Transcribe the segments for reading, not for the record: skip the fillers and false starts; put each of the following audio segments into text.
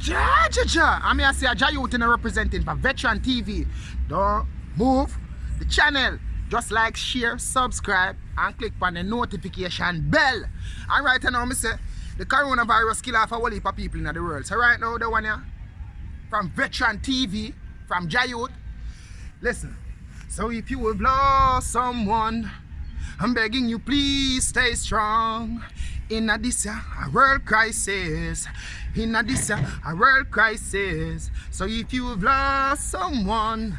Ja, ja, ja. I'm here to say a Jayouth in representing for Veteran TV. Don't move the channel. Just like, share, subscribe, and click on the notification bell. And right now, I say, the coronavirus kill off a whole heap of people in the world. So right now, the one here, from Veteran TV, from Jayouth, listen. So if you have lost someone, I'm begging you, please stay strong. In this a world crisis. In this a world crisis. So if you have lost someone,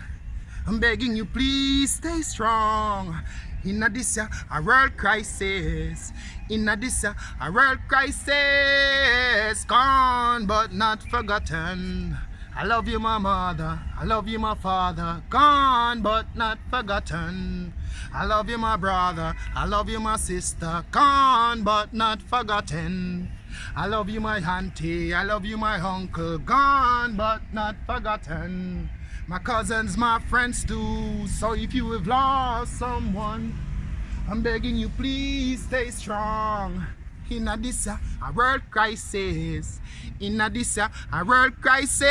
I'm begging you, please stay strong. In this a world crisis. In this a world crisis. Gone but not forgotten. I love you, my mother. I love you, my father. Gone but not forgotten. I love you, my brother. I love you, my sister. Gone but not forgotten. I love you, my auntie. I love you, my uncle. Gone but not forgotten. My cousins, my friends too. So if you have lost someone, I'm begging you, please stay strong. In this a world crisis. In this a world crisis.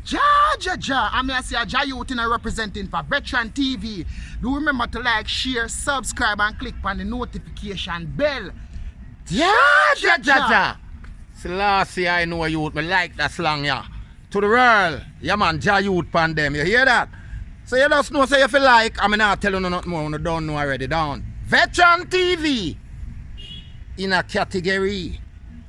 Ja, ja, ja. I'm here to say a Jayouth in representing for Veteran TV. Do remember to like, share, subscribe, and click on the notification bell. Ja, ja, ja, ja. Selassie, I know youth. Me like that slang, yeah. To the world. Yeah, man, Jayouth pan them. You hear that? So you just know, say if you like, I'm not telling you nothing more. You don't know already, down. Veteran TV. In a category.